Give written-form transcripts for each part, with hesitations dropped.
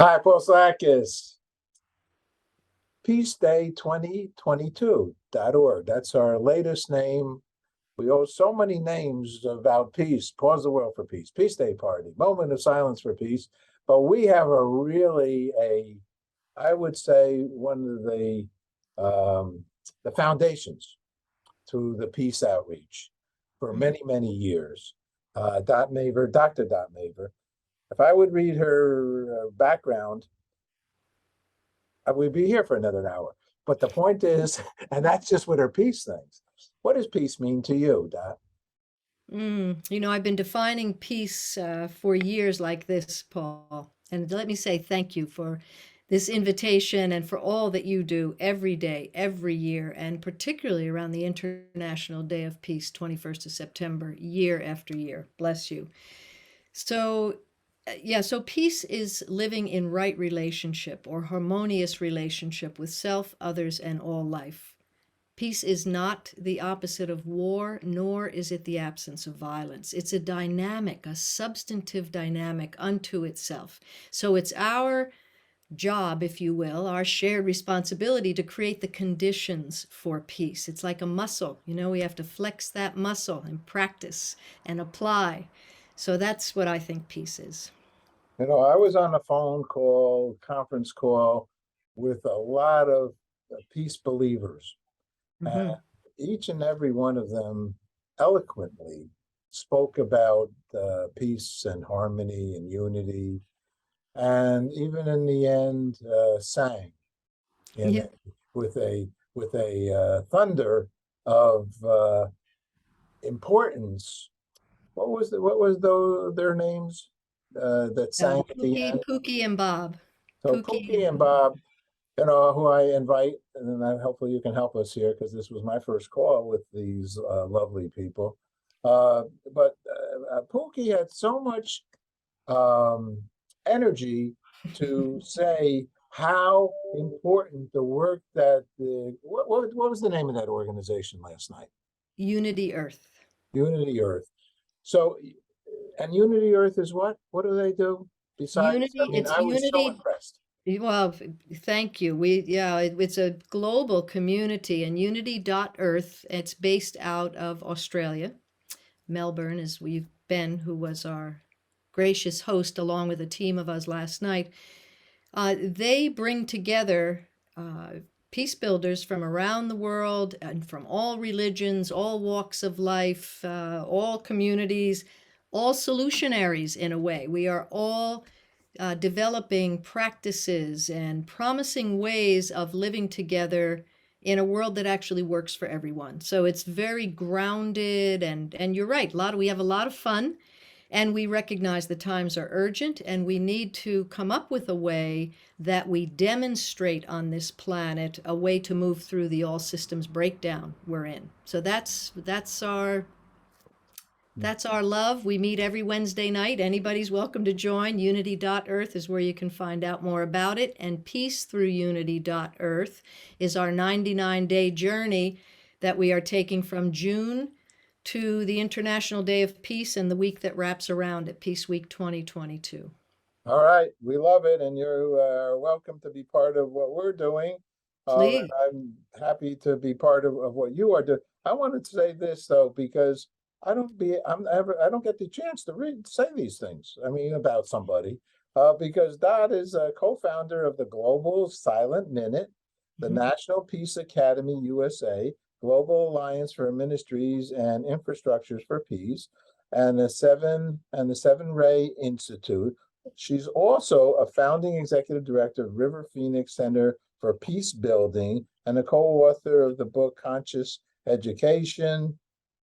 Hi, Paul Sakis. PeaceDay2022.org. That's our latest name. We owe so many names about peace. Pause the world for peace. Peace Day party. Moment of silence for peace. But we have I would say, one of the foundations to the peace outreach for many, many years. Dr. Dot Maver. If I would read her background, I would be here for another hour. But the point is, and that's just what her peace things. What does peace mean to you, Dot? I've been defining peace for years like this, Paul. And let me say thank you for this invitation and for all that you do every day, every year, and particularly around the International Day of Peace, 21st of September, year after year. Bless you. So, so peace is living in right relationship or harmonious relationship with self, others, and all life. Peace is not the opposite of war, nor is it the absence of violence. It's a dynamic, a substantive dynamic unto itself. So it's our job, if you will, our shared responsibility to create the conditions for peace. It's like a muscle. We have to flex that muscle and practice and apply. So that's what I think peace is. I was on a conference call with a lot of peace believers. Mm-hmm. Each and every one of them eloquently spoke about peace and harmony and unity, and even in the end, sang in Yeah. a, with a thunder of importance. What was their names that sang at the end? Pookie and Bob. So Pookie Pookie and and Bob. Bob, who I invite, and then hopefully you can help us here because this was my first call with these lovely people. But Pookie had so much um, energy to say how important the work that what was the name of that organization last night? Unity Earth. Unity Earth. So, and Unity Earth is what? What do they do? Besides, I Unity, mean, it's I was so unity. impressed. Well, thank you. It's a global community, and Unity.Earth, it's based out of Australia. Melbourne, as we've been, who was our gracious host along with a team of us last night. They bring together peace builders from around the world and from all religions, all walks of life, all communities, all solutionaries in a way. We are all developing practices and promising ways of living together in a world that actually works for everyone. So it's very grounded, and you're right. We have a lot of fun, and we recognize the times are urgent, and we need to come up with a way that we demonstrate on this planet a way to move through the all systems breakdown we're in. So that's our love. We meet every Wednesday night. Anybody's welcome to join. Unity.Earth is where you can find out more about it. And Peace Through Unity.Earth is our 99-day journey that we are taking from June to the International Day of Peace and the week that wraps around it, Peace Week 2022. All right, we love it, and you are welcome to be part of what we're doing. Please. I'm happy to be part of what you are doing. I wanted to say this though, because I don't get the chance to say these things. I mean, about somebody, because Dot is a co-founder of the Global Silent Minute, the Mhm. National Peace Academy USA, Global Alliance for Ministries and Infrastructures for Peace, and the Seven Ray Institute. She's also a founding executive director of River Phoenix Center for Peacebuilding and a co-author of the book Conscious Education,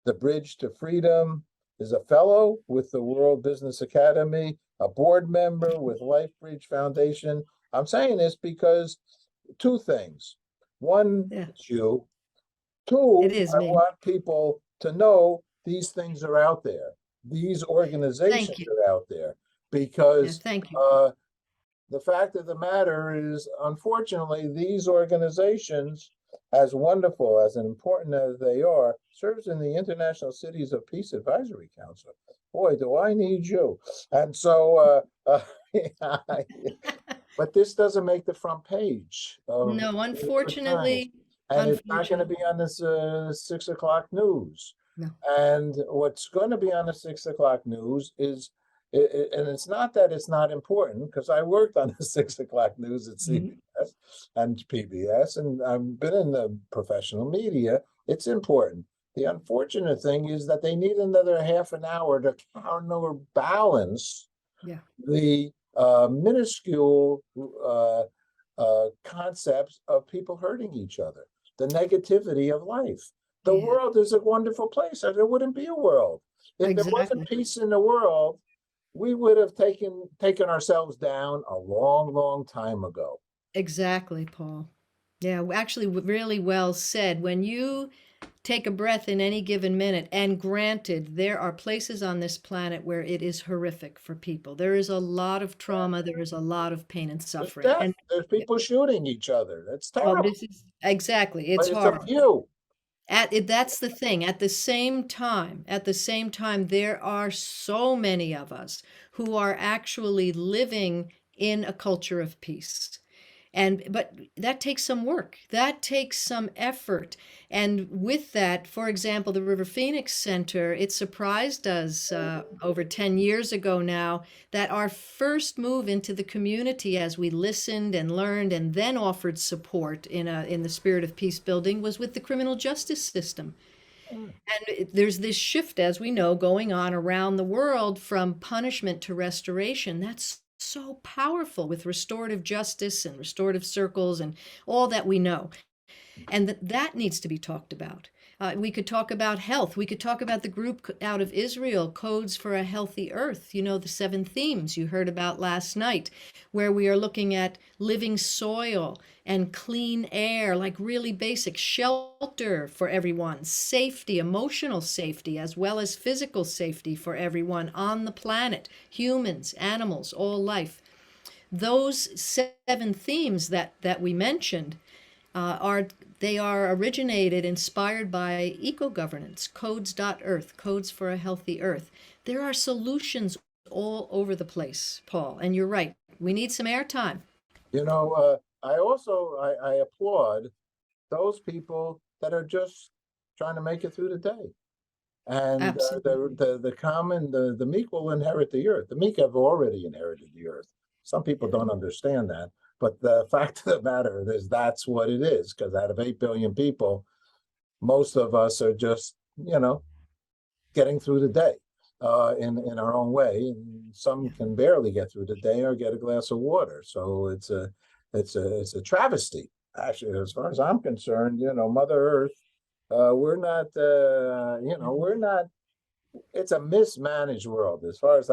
The Bridge to Freedom, is a fellow with the World Business Academy, a board member with Lifebridge Foundation. I'm saying this because two things. One, Yeah, it's you. it Two, is I me. want people to know these things are out there. These Thank organizations you. are out there Yeah, because thank you. the fact of the matter is, unfortunately, these organizations, as wonderful, as important as they are, serves in the International Cities of Peace Advisory Council. Boy, do I need you. And so But this doesn't make the front page of No, the New York Times. unfortunately, And it's not going to be unfortunately, on this 6 o'clock news. no. And what's going to be on the 6 o'clock news is, and it's not that it's not important, because I worked on the 6 o'clock news at Mhm. CBS and PBS, and I've been in the professional media. It's important. The unfortunate thing is that they need another half an hour to counterbalance Yeah, the minuscule concepts of people hurting each other, the negativity of life. The yeah, world is a wonderful place, and there wouldn't be a world if there wasn't exactly. peace in the world. We would have taken ourselves down a long, long time ago. Exactly, Paul. Yeah, actually, really well said. When you take a breath in any given minute, and granted, there are places on this planet where it is horrific for people. There is a lot of trauma, there is a lot lot of pain and There's suffering. death. And There's yeah, people shooting each other. That's well, terrible. this is exactly, it's But it's a horrible. few. That's the thing. At the same time, there are so many of us who are actually living in a culture of peace. And but that takes some work. That takes some effort. And with that, for example, the River Phoenix Center, it surprised us over 10 years ago now that our first move into the community as we listened and learned and then offered support in the spirit of peace building was with the criminal justice system. And there's this shift, as we know, going on around the world from punishment to restoration. That's so powerful with restorative justice and restorative circles and all that we know. And that needs to be talked about. We could talk about health. We could talk about the group out of Israel, Codes for a Healthy Earth, you know, the 7 themes you heard about last night, where we are looking at living soil and clean air, like really basic shelter for everyone, safety, emotional safety, as well as physical safety for everyone on the planet, humans, animals, all life. Those 7 themes that we mentioned are they are originated, inspired by eco-governance, codes.earth, codes for a healthy earth. There are solutions all over the place, Paul, and you're right. We need some airtime. I applaud those people that are just trying to make it through the day. And Absolutely. the meek will inherit the earth. The meek have already inherited the earth. Some people don't understand that, but the fact of the matter is that's what it is. Because out of 8 billion people, most of us are just getting through the day in our own way. And some Yeah. can barely get through the day or get a glass of water. So it's a travesty. Actually, as far as I'm concerned, Mother Earth, we're not. It's a mismanaged world. As far as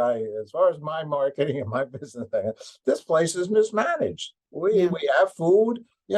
my marketing and my business thing, this place is mismanaged. We Yeah, we have food. They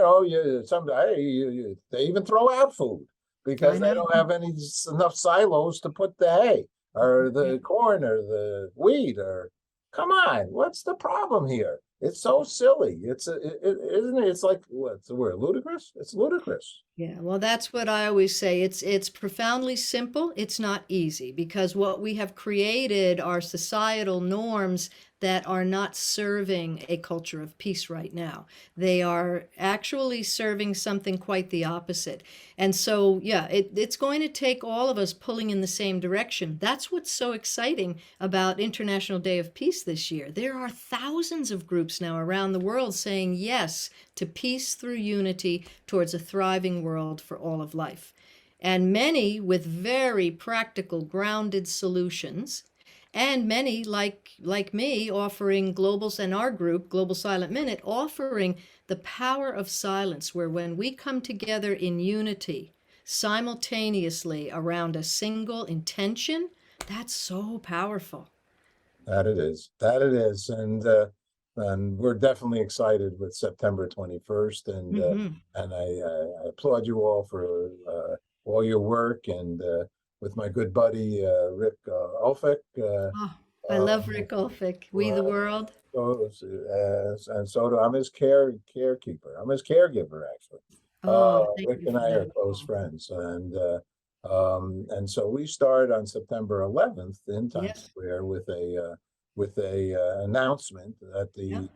even throw out food I because they know. don't have enough silos to put the hay or Yeah. the corn or the wheat. Or come on, what's the problem here? It's so silly. Isn't it? It's like, what's the word? Ludicrous. It's ludicrous. Yeah, well, that's what I always say. It's profoundly simple. It's not easy because what we have created are societal norms that are not serving a culture of peace right now. They are actually serving something quite the opposite. And so, yeah, it's going to take all of us pulling in the same direction. That's what's so exciting about International Day of Peace this year. There are thousands of groups now around the world saying yes to peace through unity towards a thriving world for all of life. And many with very practical, grounded solutions, and many like me offering globals, and our group Global Silent Minute offering the power of silence, where when we come together in unity simultaneously around a single intention, that's so powerful. That it is. That it is. And we're definitely excited with September 21st. Hmm. And I applaud you all for all your work, and with my good buddy Rick Ulfik. Oh, I love Um, Rick Olfick, We the well, World. and so I'm his carekeeper. I'm his caregiver, actually. Oh, thank Rick you and for I are that, close Paul. friends, and so we start on September 11th in Times Yes. Square with a announcement that Yeah.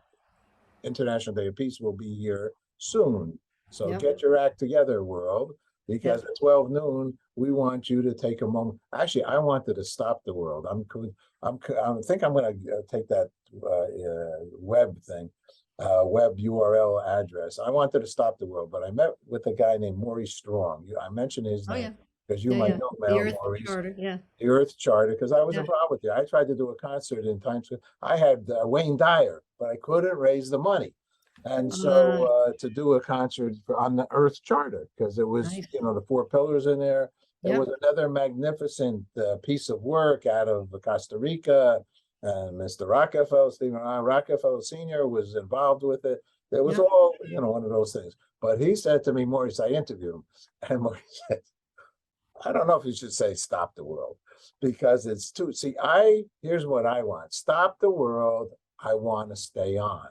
International Day of Peace will be here soon. So Yep. get your act together, world, because Yep. at 12 noon, we want you to take a moment. Actually, I wanted to stop the world. I think I'm going to take that web thing, web URL address. I wanted to stop the world, but I met with a guy named Maurice Strong. I mentioned his Oh, name yeah. because you Yeah, might yeah. know The Mel Earth Maurice, Charter. Yeah. the Earth Charter, because I was Yeah. involved with you. I tried to do a concert in Times Square. I had Wayne Dyer, but I couldn't raise the money. And Uh, so to do a concert on the Earth Charter, because it was, nice. the four pillars in there. It was Yep. another magnificent piece of work out of Costa Rica. And Mr. Rockefeller, Stephen Rockefeller Sr. was involved with it. It was Yep. all, one of those things. But he said to me, Maurice, I interviewed him, and Maurice said, I don't know if you should say stop the world because it's too, see, here's what I want. Stop the world. I want to stay on,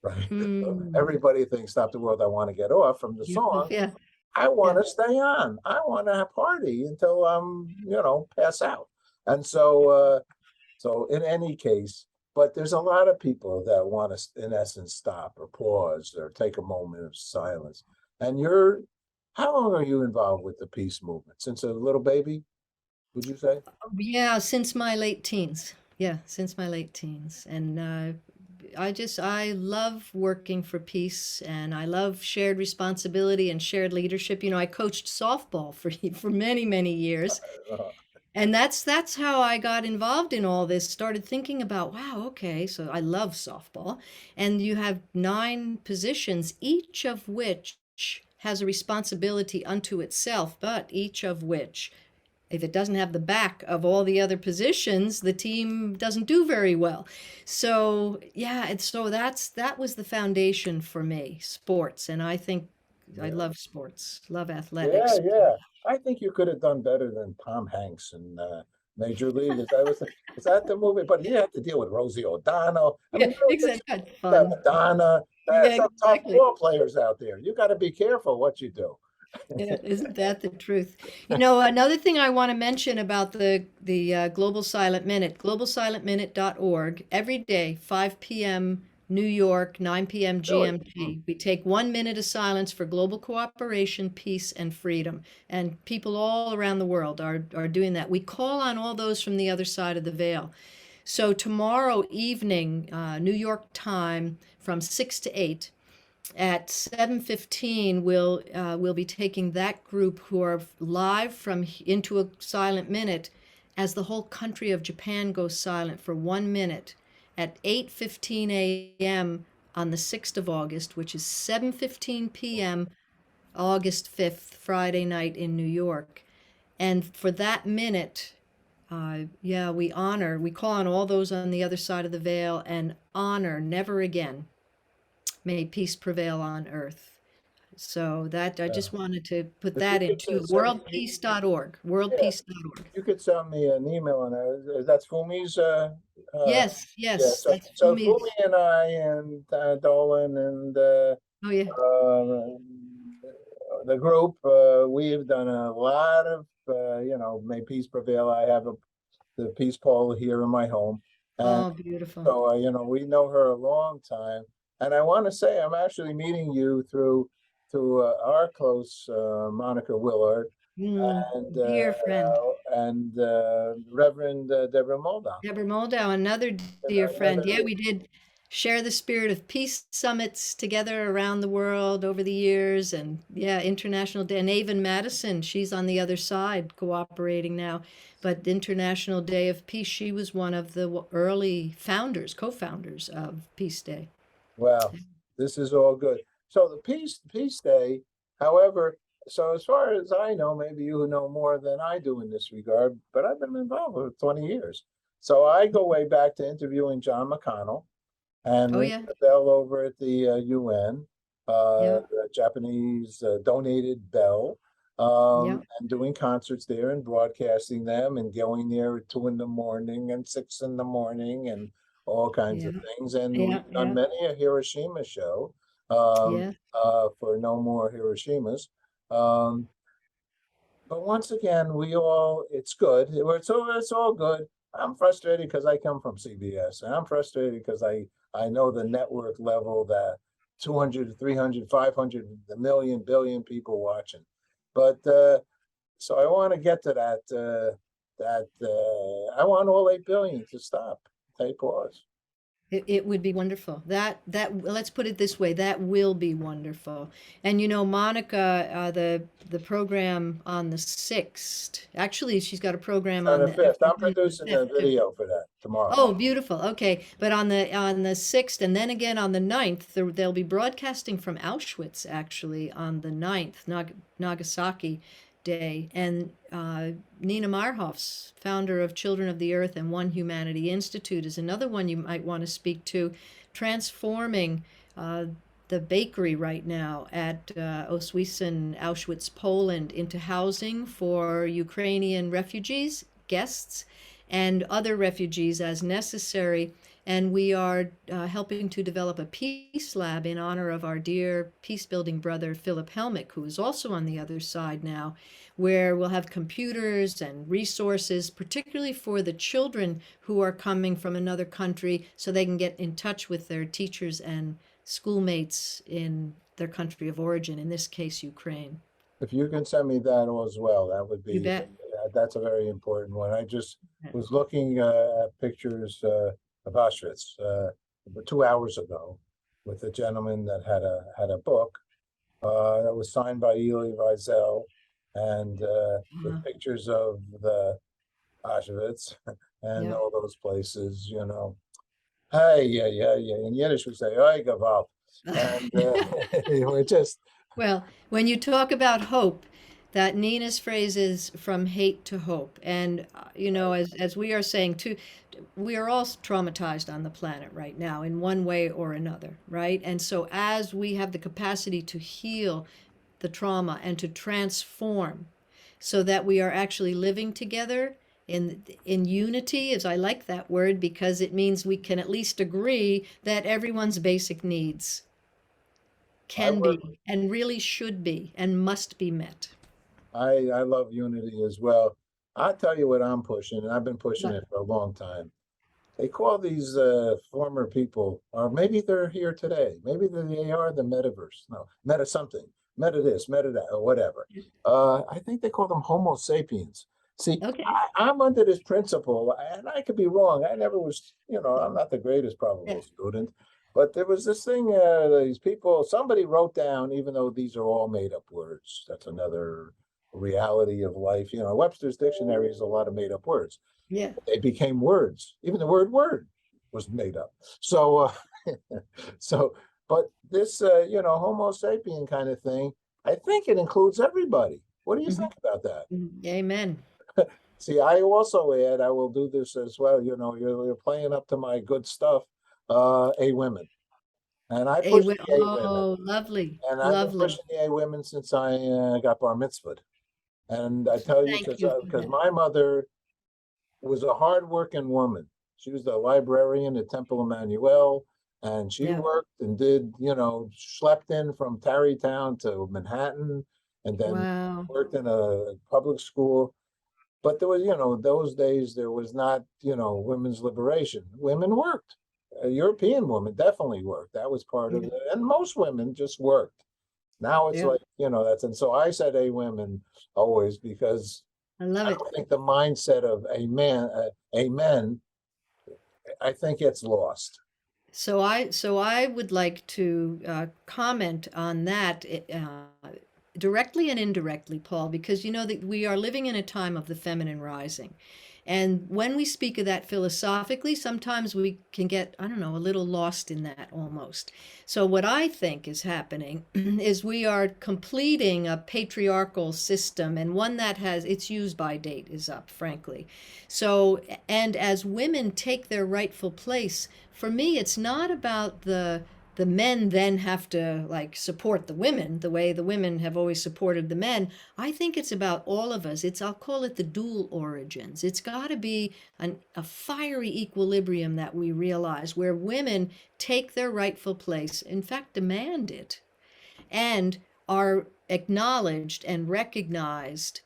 right? Mm. Everybody thinks stop the world. I want to get off from the Beautiful. song. Yeah. I want Yeah. to stay on. I want to party until I'm, pass out. And so in any case, but there's a lot of people that want to, in essence, stop or pause or take a moment of silence. And how long are you involved with the peace movement? Since a little baby, would you say? Yeah, since my late teens. Yeah, since my late teens. And I love working for peace and I love shared responsibility and shared leadership. I coached softball for many, many years. Uh, And that's how I got involved in all this. Started thinking about, wow, okay, so I love softball. And you have 9 positions, each of which has a responsibility unto itself, but each of which, if it doesn't have the back of all the other positions, the team doesn't do very well. So yeah, and so that was the foundation for me, sports. And I think I yeah. love sports, love Yeah, athletics. yeah. I think you could have done better than Tom Hanks in Major League. Is that the movie? But he had to deal with Rosie O'Donnell. I Yeah, mean, exactly. Good fun. Madonna. There's Yeah, some tough exactly. ball players out there. You got to be careful what you do. Yeah, isn't that the truth? Another thing I want to mention about the Global Silent Minute, globalsilentminute.org, every day, 5 p.m. New York, 9 p.m. Really? GMT. We take 1 minute of silence for global cooperation, peace, and freedom. And people all around the world are doing that. We call on all those from the other side of the veil. So tomorrow evening, New York time, from 6 to 8, at 7:15, we'll be taking that group who are live from into a silent minute as the whole country of Japan goes silent for 1 minute at 8:15 a.m. on the 6th of August, which is 7:15 p.m. August 5th, Friday night in New York. And for that minute, yeah, we call on all those on the other side of the veil and honor never again. May peace prevail on earth. So that I Yeah. just wanted to put If you that could into send me, worldpeace.org, yeah, worldpeace.org. you could send me an email on that. That's Fumi's. Yes, Yeah. yes, So, that's so Fumi Fumi's. and I and Dolan and Oh yeah. uh, the group, we've done a lot of, may peace prevail. I have the peace pole here in my home. And Oh, beautiful. so, we know her a long time. And I want to say, I'm actually meeting you through our close Monica Willard Mm, and dear friend. Reverend Deborah Moldow. Deborah Moldow, another dear friend. Another, Yeah, we did share the spirit of peace summits together around the world over the years. And yeah, International Day. And Avon Madison, she's on the other side cooperating now. But International Day of Peace, she was one of the early founders, co-founders of Peace Day. well, this is all good. So the peace day, however, so as far as I know, maybe you know more than I do in this regard, but I've been involved with 20 years. So I go way back to interviewing John McConnell and Oh ringing yeah, the bell over at the UN, yeah, the Japanese donated bell, yeah, and doing concerts there and broadcasting them and going there at 2 in the morning and 6 in the morning and all kinds yeah, of things. And yeah, we've done yeah, many a Hiroshima show yeah. for No More Hiroshimas. Um, but once again, it's good. It's all good. I'm frustrated because I come from CBS, and I'm frustrated because I know the network level that 200, 300, 500, a million, billion people watching. But so I want to get to that I want all 8 billion to stop, take pause. It would be wonderful. Let's put it this way, that will be wonderful. And you know, Monica, the program on the 6th, actually, she's got a program On on the the 5th, I'm afternoon of the producing a 5th too. video for that tomorrow. Oh, beautiful. Okay. But on the 6th and then again on the 9th, they'll be broadcasting from Auschwitz actually on the 9th, Nagasaki Day. And Nina Marhoffs, founder of Children of the Earth and One Humanity Institute, is another one you might want to speak to, transforming the bakery right now at Oswiecim, Auschwitz, Poland, into housing for Ukrainian refugees, guests, and other refugees as necessary. And we are helping to develop a peace lab in honor of our dear peacebuilding brother, Philip Helmick, who is also on the other side now, where we'll have computers and resources, particularly for the children who are coming from another country, so they can get in touch with their teachers and schoolmates in their country of origin, in this case, Ukraine. If you can send me that as well, that would You be, bet. that's a very important one. I just was looking at pictures of Auschwitz 2 hours ago with a gentleman that had a book that was signed by Elie Wiesel and with pictures of the Auschwitz and Yeah. all those places, Hey, yeah, yeah, yeah. In Yiddish, we say, "Oi, Gaval," and we're just Well, when you talk about hope, that Nina's phrase is from hate to hope. And, you know, as we are saying too, we are all traumatized on the planet right now in one way or another, right? And so as we have the capacity to heal the trauma and to transform so that we are actually living together in unity, as I like that word, because it means we can at least agree that everyone's basic needs I can work. be and really should be and must be met. I love unity as well. I'll tell you what I'm pushing, and I've been pushing But it for a long time. They call these former people, or maybe they're here today. Maybe they are the metaverse. No, meta something, meta this, meta that, or whatever. I think they call them Homo sapiens. See, okay. I'm under this principle, and I could be wrong. I never was, I'm not the greatest Yeah. probable student, but there was this thing. These people, somebody wrote down, even though these are all made up words. That's another reality of life. Webster's dictionary is a lot of made up words. Yeah. They became words. Even the word "word" was made up. So, so, but this, Homo sapien kind of thing, I think it includes everybody. What do you Mhm. think about that? Amen. See, I also add, I will do this as well. You're playing up to my good stuff, A women. And I push the A women. Oh, lovely. And I've been Lovely. pushing the A women since I got bar mitzvahed. And I tell you, Thank you for because that. my mother was a hardworking woman. She was the librarian at Temple Emmanuel, and she Yeah. worked and did, schlepped in from Tarrytown to Manhattan, and then Wow. worked in a public school. But there was, those days there was not, women's liberation. Women worked. A European woman definitely worked. That was part of Yeah. it. And most women just worked. Now it's Yeah. like, and so I said a women always because I love I it. don't think the mindset of a men, I think it's lost. So I would like to comment on that directly and indirectly, Paul, because you know that we are living in a time of the feminine rising. And when we speak of that philosophically, sometimes we can get, I don't know, a little lost in that almost. So, what I think is happening is we are completing a patriarchal system and one that has its use by date is up, frankly. So, and as women take their rightful place, for me, it's not about the men then have to like support the women the way the women have always supported the men. I think it's about all of us. I'll call it the dual origins. It's got to be a fiery equilibrium that we realize where women take their rightful place, in fact, demand it, and are acknowledged and recognized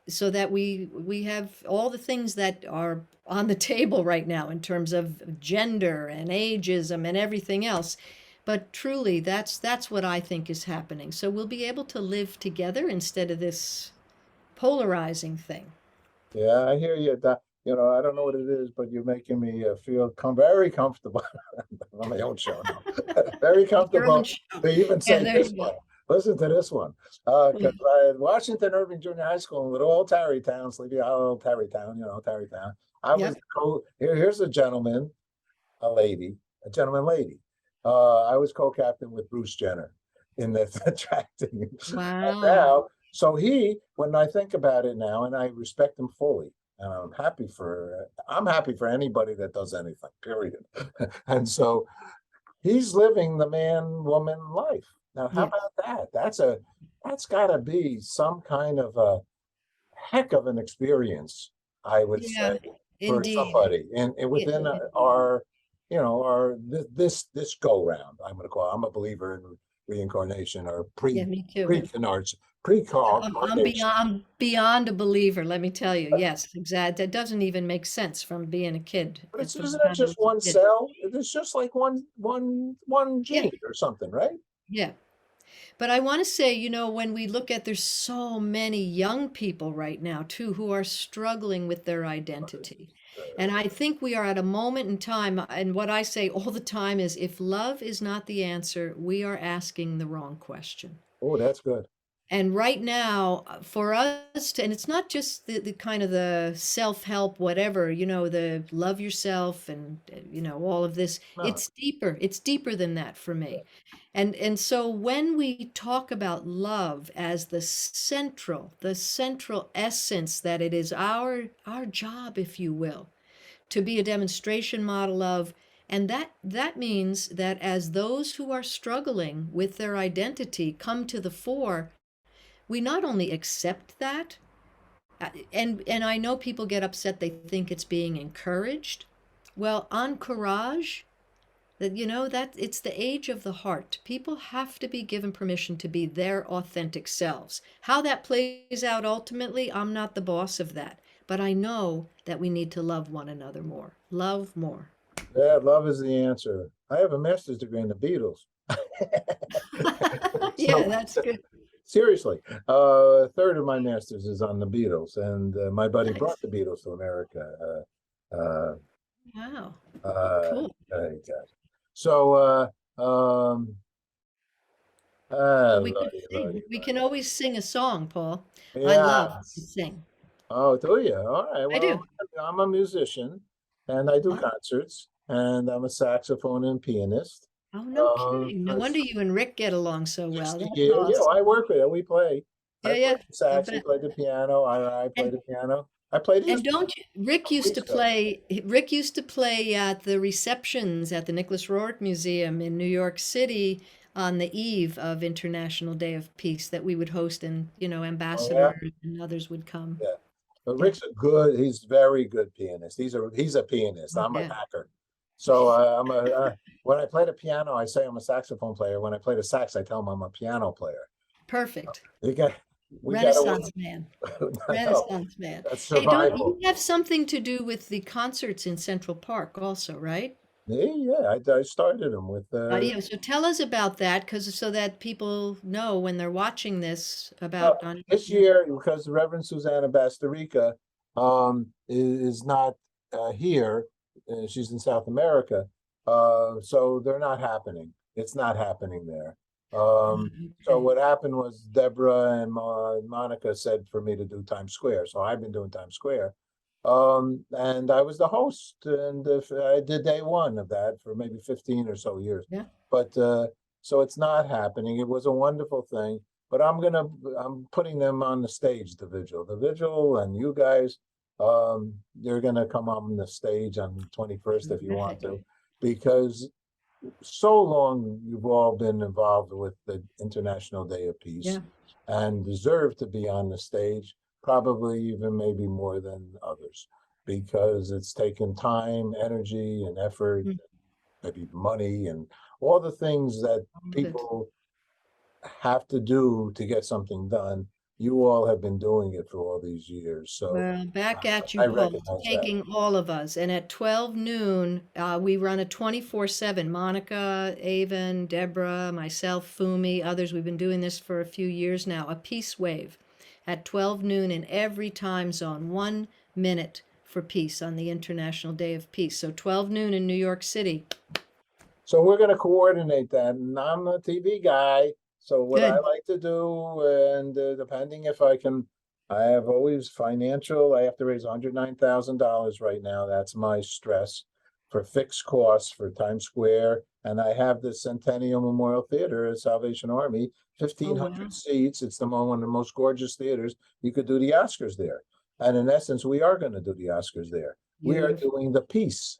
so that we have all the things that are on the table right now in terms of gender and ageism and everything else. But truly, that's what I think is happening. So we'll be able to live together instead of this polarizing thing. Yeah, I hear you. That, I don't know what it is, but you're making me feel very comfortable on my own show now. Very Your own comfortable show. to even Yeah, say there this you go. one. Listen to this one. Because I at Washington Irving Junior High School in little old Tarrytown, Sleepy Hollow, Tarrytown, Tarrytown. I was Yep. here's a gentleman, a lady, a gentleman, lady. I was co-captain with Bruce Jenner in the track team. And Wow. now, so when I think about it now, and I respect him fully, and I'm happy for anybody that does anything, period. And so he's living the man woman life. Now, how Yeah. about that? That's got to be some kind of a heck of an experience, I would say, Yeah. for Indeed. somebody and Yeah, within indeed. our this go round. I'm going to call. I'm a believer in reincarnation or Yeah, me too. pre-incarnation. I'm beyond a believer, let me tell you. Yes, exactly. That doesn't even make sense from being a kid, But it's from the isn't it time I just was a one kid. cell? It's just like one Yeah, gene or something, right? yeah. But I want to say, when we look at, there's so many young people right now too who are struggling with their identity. And I think we are at a moment in time, and what I say all the time is if love is not the answer, we are asking the wrong question. Oh, that's good. And right now, for us to, and it's not just the kind of the self-help, whatever, the love yourself and, all of this. No, It's deeper. It's deeper than that for me. And so when we talk about love as the central essence that it is our job, if you will, to be a demonstration model of, and that means that as those who are struggling with their identity come to the fore, we not only accept that, and I know people get upset, they think it's being encouraged. Well, encourage, that it's the age of the heart. People have to be given permission to be their authentic selves. How that plays out ultimately, I'm not the boss of that. But I know that we need to love one another more. Love more. yeah, love is the answer. I have a master's degree in the Beatles. Yeah, So that's good. seriously, a third of my master's is on the Beatles, and my buddy Nice. brought the Beatles to America. Uh, Wow. uh, Cool. God. So, Well, we can lordy, sing. We can always sing a song, Paul. I love to yes. sing. Oh, do you? All right. I Well, do. I'm a musician, and I do Wow. concerts, and I'm a saxophone and pianist. Oh, no kidding. No For wonder you and Rick get along so well. 60 That's years. Yeah, awesome. I work with it. We play. I Yeah, play yeah. the I sax. He bet. played the piano. I played And the piano. I played his and don't you, Rick used to weeks ago. play Rick used to play at the receptions at the Nicholas Rourke Museum in New York City on the eve of International Day of Peace that we would host, and Oh yeah, ambassadors and others would come. yeah. But Yeah. Rick's he's very good pianist. He's a pianist. Oh, I'm a yeah. hacker. So when I play the piano, I say I'm a saxophone player. When I play the sax, I tell him I'm a piano player. Perfect. You got, we got Renaissance to, man. I know, Renaissance man. that's Hey, don't you survival. have something to do with the concerts in Central Park also, right? Yeah, yeah. I started him with Yeah, so tell us about that, because so that people know when they're watching this well, about on. this year, because Reverend Susanna Basterica is not here, she's in South America, so they're not happening. It's not happening there. So Okay. what happened was Deborah and Monica said for me to do Times Square, so I've been doing Times Square. And I was the host, and if I did day one of that for maybe 15 or so years. Yeah. But so it's not happening. It was a wonderful thing, but I'm putting them on the stage, the vigil, and you guys, they're gonna come on the stage on the 21st if you want Terrific. to, because so long you've all been involved with the International Day of Peace Yeah. and deserve to be on the stage, probably even maybe more than others, because it's taken time, energy, and effort, Mm, maybe money, and all the things that all of it. people have to do to get something done. you all have been doing it for all these years. So Well, back at you, I Paul. It's recognize that. taking all of us. And at 12 noon, we run a 24/7. Monica, Avon, Deborah, myself, Fumi, others. We've been doing this for a few years now. A peace wave at 12 noon in every time zone. 1 minute for peace on the International Day of Peace. So 12 noon in New York City. So we're going to coordinate that. And I'm a TV guy. So what I Good. like to do, and depending if I can, I have always financial, I have to raise $109,000 right now. That's my stress for fixed costs for Times Square. And I have the Centennial Memorial Theater at Salvation Army, Oh, 1,500 wow. seats. It's one of the most gorgeous theaters. You could do the Oscars there. And in essence, we are going to do the Oscars there. We are Beautiful. doing the Peace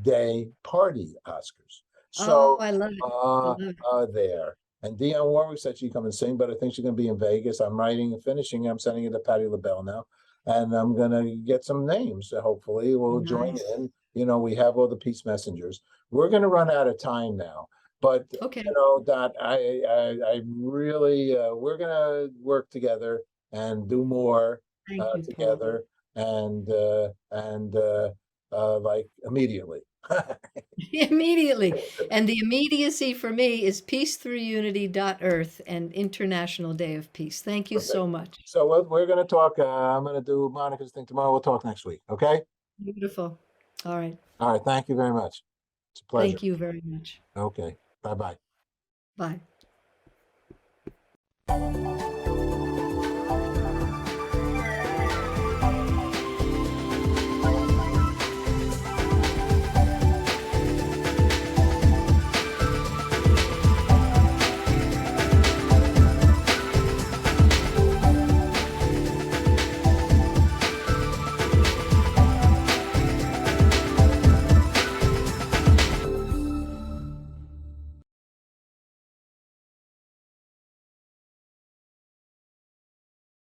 Day Party Oscars. Oh, So I love it. I love it. there. And Dionne Warwick said she'd come and sing, but I think she's gonna be in Vegas. I'm writing and finishing. I'm sending it to Patti LaBelle now. And I'm gonna get some names. So hopefully we'll join Nice. in. You know, we have all the peace messengers. We're gonna run out of time now. But Okay. you know, Dot, I really we're gonna work together and do more Thank you, Paul. together and like immediately. Immediately. And the immediacy for me is peacethroughunity.earth and International Day of Peace. Thank you Perfect. so much. So we're going to talk. I'm going to do Monica's thing tomorrow. We'll talk next week. Okay. Beautiful. All right. All right. Thank you very much. It's a pleasure. Thank you very much. Okay. Bye bye. Bye.